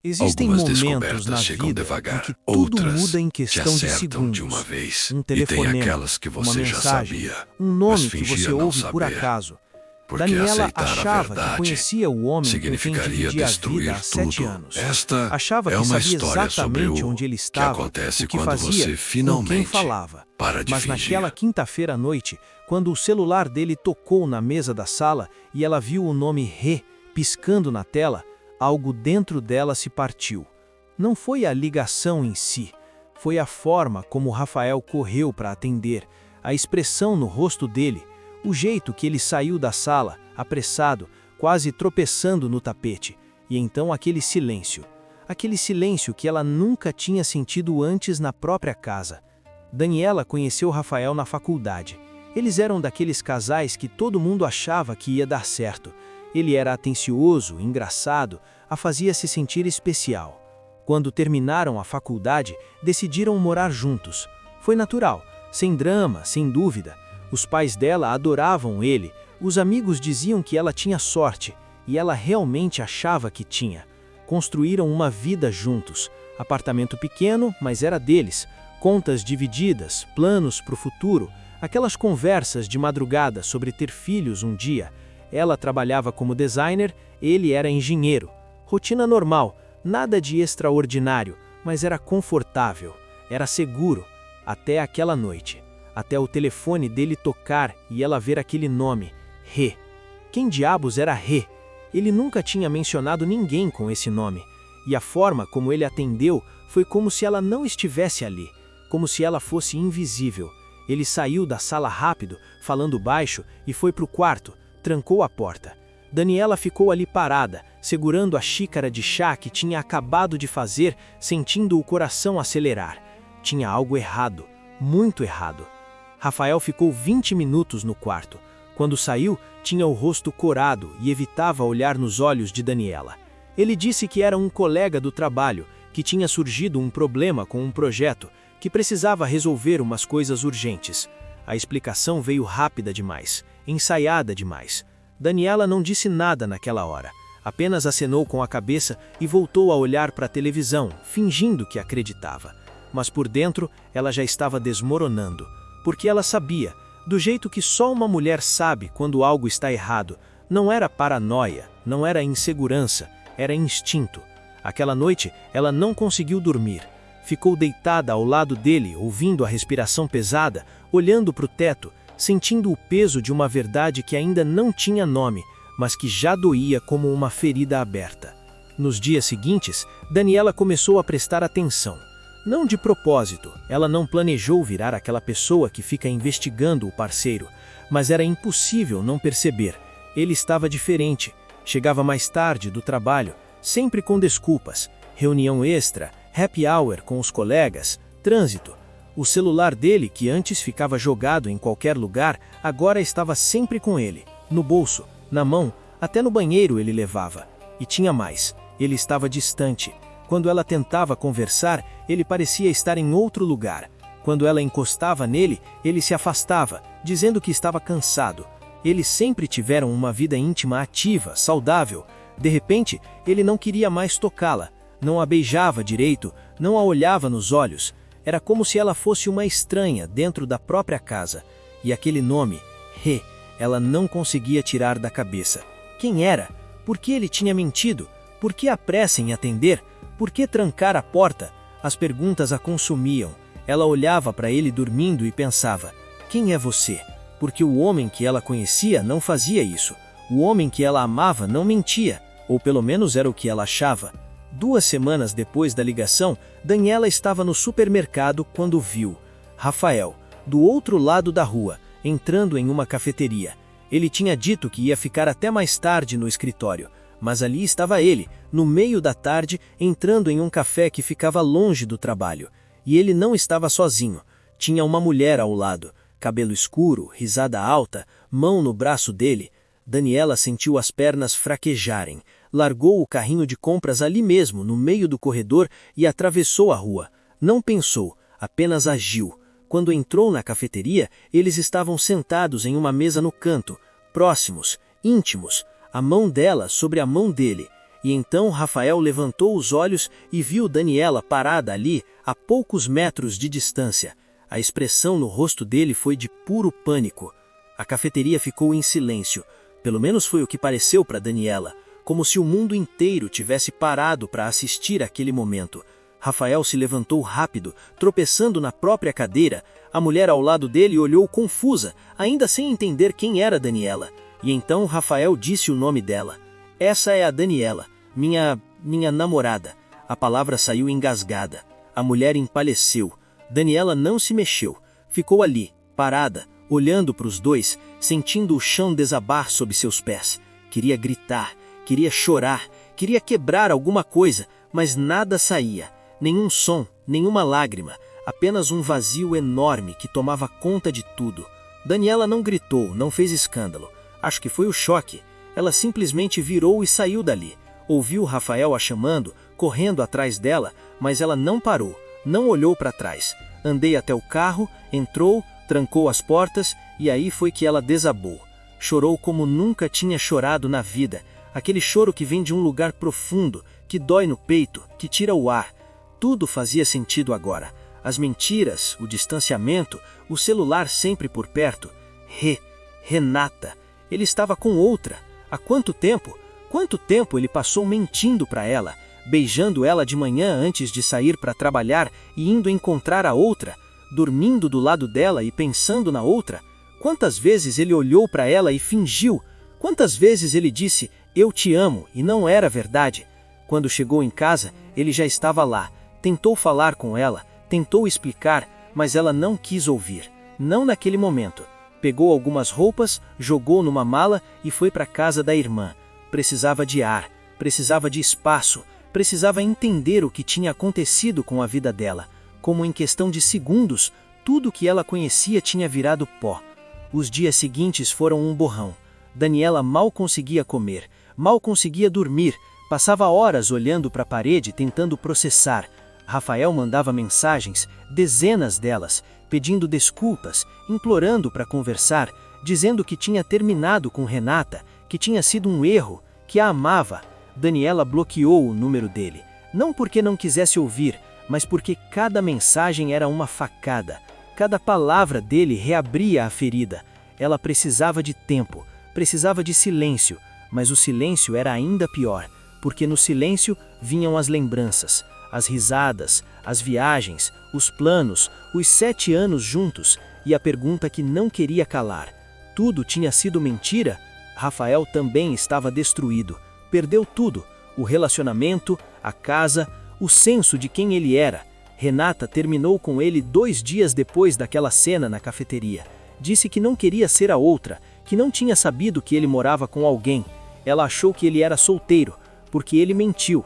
Existem Algumas momentos na descobertas chegam vida em devagar, que tudo outras muda em te questão de acertam de segundos. uma vez. Um E tem telefonema, aquelas que uma você já mensagem, sabia, um mas nome que fingia você não ouve por saber. acaso. Porque Daniela aceitar a achava que verdade conhecia o homem com quem significaria dividia a vida destruir há 7 tudo. anos. Esta Achava é que uma sabia história sobre exatamente o onde ele que estava, acontece o que quando fazia, você com quem finalmente falava. para de Mas fingir. naquela quinta-feira à noite, quando o celular dele tocou na mesa da sala e ela viu o nome Rê piscando na tela, algo dentro dela se partiu. Não foi a ligação em si, foi a forma como Rafael correu para atender, a expressão no rosto dele, o jeito que ele saiu da sala, apressado, quase tropeçando no tapete, e então aquele silêncio que ela nunca tinha sentido antes na própria casa. Daniela conheceu Rafael na faculdade. Eles eram daqueles casais que todo mundo achava que ia dar certo. Ele era atencioso, engraçado, a fazia se sentir especial. Quando terminaram a faculdade, decidiram morar juntos. Foi natural, sem drama, sem dúvida. Os pais dela adoravam ele, os amigos diziam que ela tinha sorte, e ela realmente achava que tinha. Construíram uma vida juntos. Apartamento pequeno, mas era deles. Contas divididas, planos para o futuro, aquelas conversas de madrugada sobre ter filhos um dia. Ela trabalhava como designer, ele era engenheiro. Rotina normal, nada de extraordinário, mas era confortável, era seguro, até aquela noite. Até o telefone dele tocar e ela ver aquele nome, Rê. Quem diabos era Rê? Ele nunca tinha mencionado ninguém com esse nome. E a forma como ele atendeu foi como se ela não estivesse ali, como se ela fosse invisível. Ele saiu da sala rápido, falando baixo, e foi para o quarto, trancou a porta. Daniela ficou ali parada, segurando a xícara de chá que tinha acabado de fazer, sentindo o coração acelerar. Tinha algo errado, muito errado. Rafael ficou 20 minutos no quarto. Quando saiu, tinha o rosto corado e evitava olhar nos olhos de Daniela. Ele disse que era um colega do trabalho, que tinha surgido um problema com um projeto, que precisava resolver umas coisas urgentes. A explicação veio rápida demais, ensaiada demais. Daniela não disse nada naquela hora, apenas acenou com a cabeça e voltou a olhar para a televisão, fingindo que acreditava. Mas por dentro, ela já estava desmoronando, porque ela sabia, do jeito que só uma mulher sabe quando algo está errado. Não era paranoia, não era insegurança, era instinto. Aquela noite, ela não conseguiu dormir. Ficou deitada ao lado dele, ouvindo a respiração pesada, olhando para o teto, sentindo o peso de uma verdade que ainda não tinha nome, mas que já doía como uma ferida aberta. Nos dias seguintes, Daniela começou a prestar atenção. Não de propósito, ela não planejou virar aquela pessoa que fica investigando o parceiro, mas era impossível não perceber. Ele estava diferente, chegava mais tarde do trabalho, sempre com desculpas, reunião extra, happy hour com os colegas, trânsito. O celular dele, que antes ficava jogado em qualquer lugar, agora estava sempre com ele, no bolso, na mão, até no banheiro ele levava. E tinha mais, ele estava distante. Quando ela tentava conversar, ele parecia estar em outro lugar. Quando ela encostava nele, ele se afastava, dizendo que estava cansado. Eles sempre tiveram uma vida íntima ativa, saudável. De repente, ele não queria mais tocá-la, não a beijava direito, não a olhava nos olhos. Era como se ela fosse uma estranha dentro da própria casa. E aquele nome, Rê, ela não conseguia tirar da cabeça. Quem era? Por que ele tinha mentido? Por que a pressa em atender? Por que trancar a porta? As perguntas a consumiam. Ela olhava para ele dormindo e pensava, quem é você? Porque o homem que ela conhecia não fazia isso. O homem que ela amava não mentia, ou pelo menos era o que ela achava. 2 semanas depois da ligação, Daniela estava no supermercado quando viu Rafael, do outro lado da rua, entrando em uma cafeteria. Ele tinha dito que ia ficar até mais tarde no escritório, mas ali estava ele, no meio da tarde, entrando em um café que ficava longe do trabalho. E ele não estava sozinho. Tinha uma mulher ao lado, cabelo escuro, risada alta, mão no braço dele. Daniela sentiu as pernas fraquejarem. Largou o carrinho de compras ali mesmo, no meio do corredor, e atravessou a rua. Não pensou, apenas agiu. Quando entrou na cafeteria, eles estavam sentados em uma mesa no canto, próximos, íntimos, a mão dela sobre a mão dele. E então Rafael levantou os olhos e viu Daniela parada ali, a poucos metros de distância. A expressão no rosto dele foi de puro pânico. A cafeteria ficou em silêncio. Pelo menos foi o que pareceu para Daniela, como se o mundo inteiro tivesse parado para assistir àquele momento. Rafael se levantou rápido, tropeçando na própria cadeira. A mulher ao lado dele olhou confusa, ainda sem entender quem era Daniela. E então Rafael disse o nome dela. Essa é a Daniela, minha namorada. A palavra saiu engasgada. A mulher empalheceu. Daniela não se mexeu. Ficou ali, parada, olhando para os dois, sentindo o chão desabar sob seus pés. Queria gritar, queria chorar, queria quebrar alguma coisa, mas nada saía. Nenhum som, nenhuma lágrima, apenas um vazio enorme que tomava conta de tudo. Daniela não gritou, não fez escândalo. Acho que foi o choque. Ela simplesmente virou e saiu dali. Ouviu Rafael a chamando, correndo atrás dela, mas ela não parou, não olhou para trás. Andei até o carro, entrou, trancou as portas e aí foi que ela desabou. Chorou como nunca tinha chorado na vida. Aquele choro que vem de um lugar profundo, que dói no peito, que tira o ar. Tudo fazia sentido agora. As mentiras, o distanciamento, o celular sempre por perto. Renata. Ele estava com outra. Há quanto tempo? Quanto tempo ele passou mentindo para ela, beijando ela de manhã antes de sair para trabalhar e indo encontrar a outra, dormindo do lado dela e pensando na outra? Quantas vezes ele olhou para ela e fingiu? Quantas vezes ele disse, eu te amo, e não era verdade? Quando chegou em casa, ele já estava lá. Tentou falar com ela, tentou explicar, mas ela não quis ouvir. Não naquele momento. Pegou algumas roupas, jogou numa mala e foi para a casa da irmã. Precisava de ar, precisava de espaço, precisava entender o que tinha acontecido com a vida dela. Como em questão de segundos, tudo que ela conhecia tinha virado pó. Os dias seguintes foram um borrão. Daniela mal conseguia comer, mal conseguia dormir, passava horas olhando para a parede tentando processar. Rafael mandava mensagens, dezenas delas, pedindo desculpas, implorando para conversar, dizendo que tinha terminado com Renata, que tinha sido um erro, que a amava. Daniela bloqueou o número dele, não porque não quisesse ouvir, mas porque cada mensagem era uma facada. Cada palavra dele reabria a ferida. Ela precisava de tempo, precisava de silêncio, mas o silêncio era ainda pior, porque no silêncio vinham as lembranças, as risadas, as viagens, os planos, os 7 anos juntos e a pergunta que não queria calar. Tudo tinha sido mentira? Rafael também estava destruído. Perdeu tudo: o relacionamento, a casa, o senso de quem ele era. Renata terminou com ele 2 dias depois daquela cena na cafeteria. Disse que não queria ser a outra, que não tinha sabido que ele morava com alguém. Ela achou que ele era solteiro, porque ele mentiu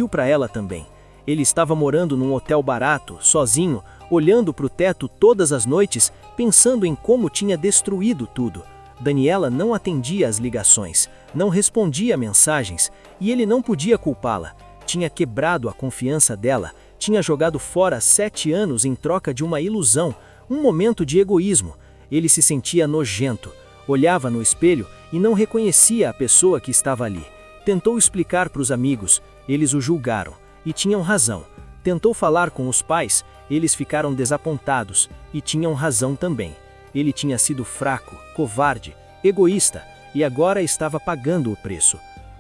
para ela também. Ele estava morando num hotel barato, sozinho, olhando para o teto todas as noites, pensando em como tinha destruído tudo. Daniela não atendia às ligações, não respondia mensagens, e ele não podia culpá-la. Tinha quebrado a confiança dela, tinha jogado fora 7 anos em troca de uma ilusão, um momento de egoísmo. Ele se sentia nojento, olhava no espelho e não reconhecia a pessoa que estava ali. Tentou explicar para os amigos, eles o julgaram. E tinham razão. Tentou falar com os pais, eles ficaram desapontados, e tinham razão também. Ele tinha sido fraco, covarde, egoísta, e agora estava pagando o preço.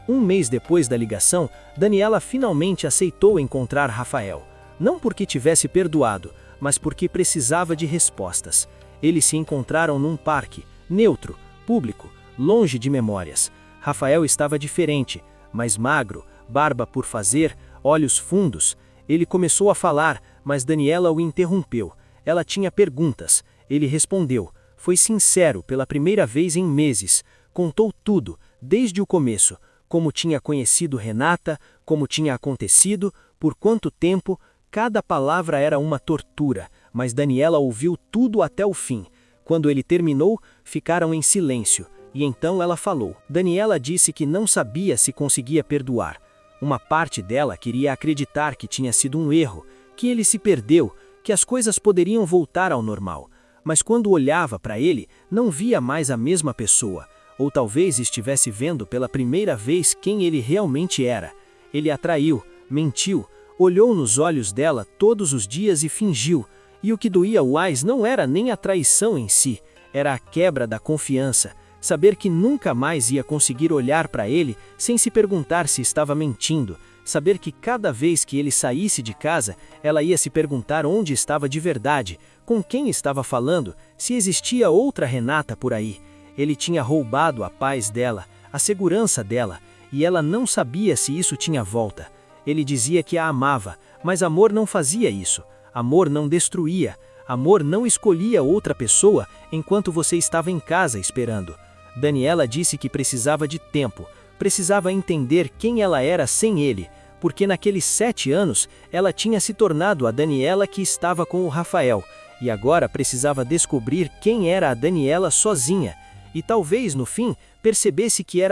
1 mês depois da ligação, Daniela finalmente aceitou encontrar Rafael. Não porque tivesse perdoado, mas porque precisava de respostas. Eles se encontraram num parque, neutro, público, longe de memórias. Rafael estava diferente, mais magro, barba por fazer, olhos fundos. Ele começou a falar, mas Daniela o interrompeu. Ela tinha perguntas. Ele respondeu. Foi sincero pela primeira vez em meses. Contou tudo, desde o começo. Como tinha conhecido Renata, como tinha acontecido, por quanto tempo. Cada palavra era uma tortura, mas Daniela ouviu tudo até o fim. Quando ele terminou, ficaram em silêncio. E então ela falou. Daniela disse que não sabia se conseguia perdoar. Uma parte dela queria acreditar que tinha sido um erro, que ele se perdeu, que as coisas poderiam voltar ao normal. Mas quando olhava para ele, não via mais a mesma pessoa. ou talvez estivesse vendo pela primeira vez quem ele realmente era. Ele a traiu, mentiu, olhou nos olhos dela todos os dias e fingiu. E o que doía Wise não era nem a traição em si, era a quebra da confiança. Saber que nunca mais ia conseguir olhar para ele sem se perguntar se estava mentindo. Saber que cada vez que ele saísse de casa, ela ia se perguntar onde estava de verdade, com quem estava falando, se existia outra Renata por aí. Ele tinha roubado a paz dela, a segurança dela, e ela não sabia se isso tinha volta. Ele dizia que a amava, mas amor não fazia isso. Amor não destruía. Amor não escolhia outra pessoa enquanto você estava em casa esperando. Daniela disse que precisava de tempo, precisava entender quem ela era sem ele, porque naqueles 7 anos ela tinha se tornado a Daniela que estava com o Rafael, e agora precisava descobrir quem era a Daniela sozinha, e talvez no fim percebesse que era